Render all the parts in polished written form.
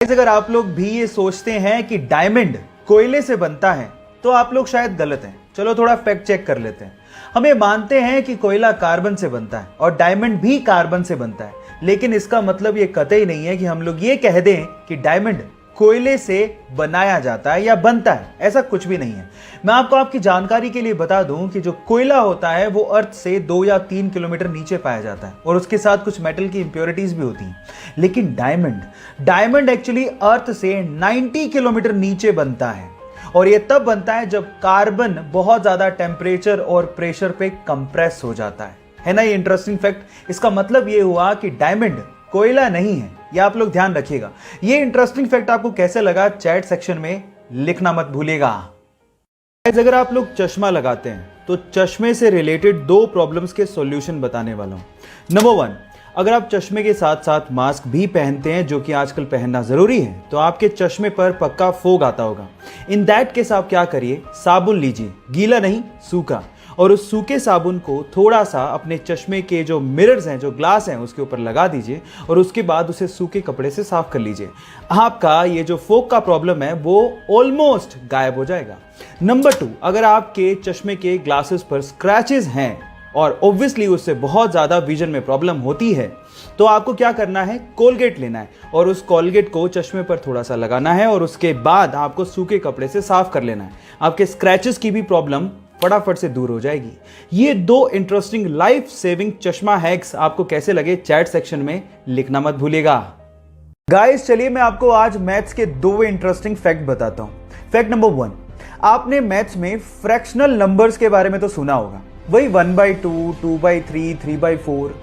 अगर आप लोग भी ये सोचते हैं कि डायमंड कोयले से बनता है तो आप लोग शायद गलत हैं। चलो थोड़ा फैक्ट चेक कर लेते हैं। हम ये मानते हैं कि कोयला कार्बन से बनता है और डायमंड भी कार्बन से बनता है, लेकिन इसका मतलब ये कतई नहीं है कि हम लोग ये कह दें कि डायमंड कोयले से बनाया जाता है या बनता है। ऐसा कुछ भी नहीं है। मैं आपको आपकी जानकारी के लिए बता दूं कि जो कोयला होता है वो अर्थ से 2 या 3 किलोमीटर नीचे पाया जाता है और उसके साथ कुछ मेटल की इंप्योरिटीज भी होती हैं। लेकिन डायमंड एक्चुअली अर्थ से 90 किलोमीटर नीचे बनता है और ये तब बनता है जब कार्बन बहुत ज्यादा टेम्परेचर और प्रेशर पे कंप्रेस हो जाता है ना। ये इंटरेस्टिंग फैक्ट। इसका मतलब ये हुआ कि डायमंड कोयला नहीं है। ये आप लोग ध्यान रखिएगा। ये इंटरेस्टिंग फैक्ट आपको कैसे लगा चैट सेक्शन में लिखना मत भूलिएगा। अगर आप लोग चश्मा लगाते हैं तो चश्मे से रिलेटेड 2 प्रॉब्लम्स के सॉल्यूशन बताने वाला हूं। नंबर 1, अगर आप चश्मे के साथ साथ मास्क भी पहनते हैं, जो कि आजकल पहनना जरूरी है, तो आपके चश्मे पर पक्का फोग आता होगा। इन दैट केस आप क्या करिए, साबुन लीजिए, गीला नहीं सूखा, और उस सूखे साबुन को थोड़ा सा अपने चश्मे के जो मिरर्स हैं, जो ग्लास हैं, उसके ऊपर लगा दीजिए और उसके बाद उसे सूखे कपड़े से साफ कर लीजिए। आपका ये जो फोग का प्रॉब्लम है वो ऑलमोस्ट गायब हो जाएगा। नंबर 2, अगर आपके चश्मे के ग्लासेस पर स्क्रैचेस हैं और ऑब्वियसली उससे बहुत ज्यादा विजन में प्रॉब्लम होती है, तो आपको क्या करना है, कोलगेट लेना है और उस कोलगेट को चश्मे पर थोड़ा सा लगाना है और उसके बाद आपको सूखे कपड़े से साफ कर लेना है। आपके स्क्रैचेस की भी प्रॉब्लम फटाफट से दूर हो जाएगी। ये 2 इंटरेस्टिंग लाइफ सेविंग चश्मा हैक्स आपको कैसे लगे चैट सेक्शन में लिखना मत भूलिएगा। गाइस चलिए मैं आपको आज मैथ्स के 2 इंटरेस्टिंग फैक्ट बताता हूं। फैक्ट नंबर 1, आपने मैथ्स में फ्रैक्शनल नंबर्स के बारे में तो सुना होगा, वही 1/2, 2/3, 3/4।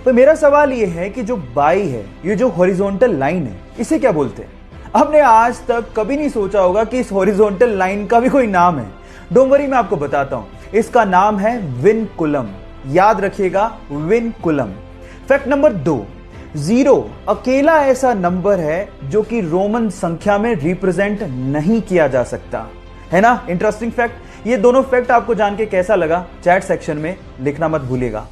तो मेरा सवाल ये है कि जो बाई है, ये जो हॉरिजॉन्टल लाइन है, इसे क्या बोलते हैं? आपने आज तक कभी नहीं सोचा होगा कि इस हॉरिजॉन्टल लाइन का भी कोई नाम है। डोंट वरी, मैं आपको बताता हूं। इसका नाम है विनकुलम। याद रखिएगा, विनकुलम। फैक्ट नंबर 2, 0 अकेला ऐसा नंबर है जो कि रोमन संख्या में रिप्रेजेंट नहीं किया जा सकता, है ना। Interesting fact. ये दोनों फैक्ट आपको जान के कैसा लगा चैट सेक्शन में लिखना मत भूलिएगा।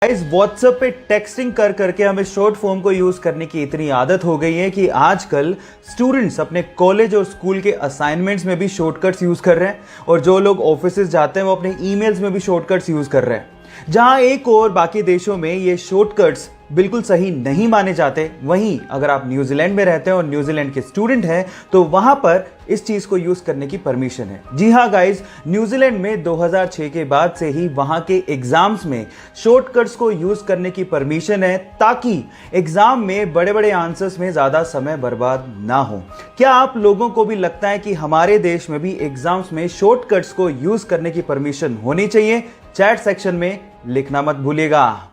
इस व्हाट्सएप पे टेक्सटिंग कर करके हमें शॉर्ट फॉर्म को यूज करने की इतनी आदत हो गई है कि आजकल स्टूडेंट्स अपने कॉलेज और स्कूल के असाइनमेंट्स में भी शॉर्टकट्स यूज कर रहे हैं और जो लोग ऑफिसेज जाते हैं वो अपने ईमेल्स में भी शॉर्टकट्स यूज कर रहे हैं। जहां एक और बाकी देशों में ये शॉर्टकट्स बिल्कुल सही नहीं माने जाते, वहीं अगर आप न्यूजीलैंड में रहते हैं और न्यूजीलैंड के स्टूडेंट हैं तो वहां पर इस चीज को यूज करने की परमिशन है। जी हां गाइस, न्यूजीलैंड में 2006 के बाद से ही वहां के एग्जाम्स में शॉर्टकट्स को यूज करने की परमिशन है, ताकि एग्जाम में बड़े बड़े आंसर्स में ज्यादा समय बर्बाद ना हो। क्या आप लोगों को भी लगता है कि हमारे देश में भी एग्जाम्स में शॉर्टकट्स को यूज करने की परमिशन होनी चाहिए? चैट सेक्शन में लिखना मत भूलिएगा।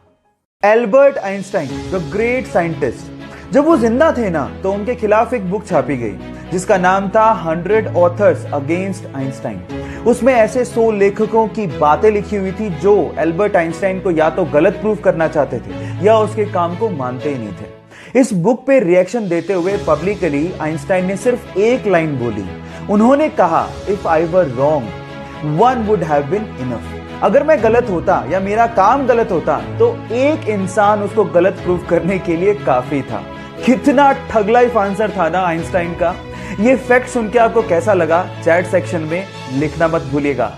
Albert Einstein, the great scientist, जब वो जिंदा थे ना तो उनके खिलाफ एक बुक छापी गई जिसका नाम था 100 ऑथर्स अगेंस्ट आइंस्टाइन। उसमें ऐसे 100 लेखकों की बातें लिखी हुई थी जो एल्बर्ट आइंस्टाइन को या तो गलत प्रूव करना चाहते थे या उसके काम को मानते ही नहीं थे। इस बुक पे रिएक्शन देते हुए पब्लिकली आइंस्टाइन ने सिर्फ एक लाइन बोली। उन्होंने कहा, if I were wrong one would have been enough. अगर मैं गलत होता या मेरा काम गलत होता तो एक इंसान उसको गलत प्रूव करने के लिए काफी था। कितना ठग लाइफ आंसर था ना आइंस्टाइन का। ये फैक्ट सुन के आपको कैसा लगा चैट सेक्शन में लिखना मत भूलिएगा।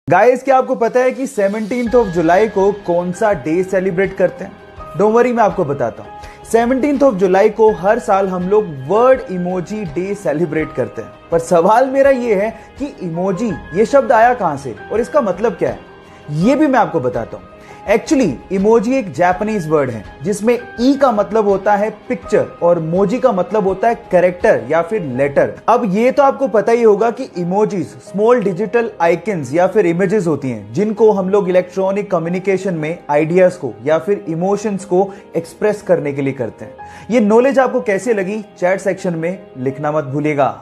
गाइस, क्या आपको पता है कि 17 जुलाई को कौन सा डे सेलिब्रेट करते हैं? डोंट वरी, मैं आपको बताता हूं। 17 जुलाई को हर साल हम लोग वर्ड इमोजी डे सेलिब्रेट करते हैं। पर सवाल मेरा यह है कि इमोजी ये शब्द आया कहां से और इसका मतलब क्या है, ये भी मैं आपको बताता हूं। एक्चुअली इमोजी एक जापानीज वर्ड है जिसमें ई का मतलब होता है पिक्चर और मोजी का मतलब होता है कैरेक्टर या फिर लेटर। अब ये तो आपको पता ही होगा कि इमोजीज स्मॉल डिजिटल आइकन्स या फिर इमेजेस होती हैं जिनको हम लोग इलेक्ट्रॉनिक कम्युनिकेशन में आइडियाज को या फिर इमोशंस को एक्सप्रेस करने के लिए करते हैं। ये नॉलेज आपको कैसे लगी चैट सेक्शन में लिखना मत भूलिएगा।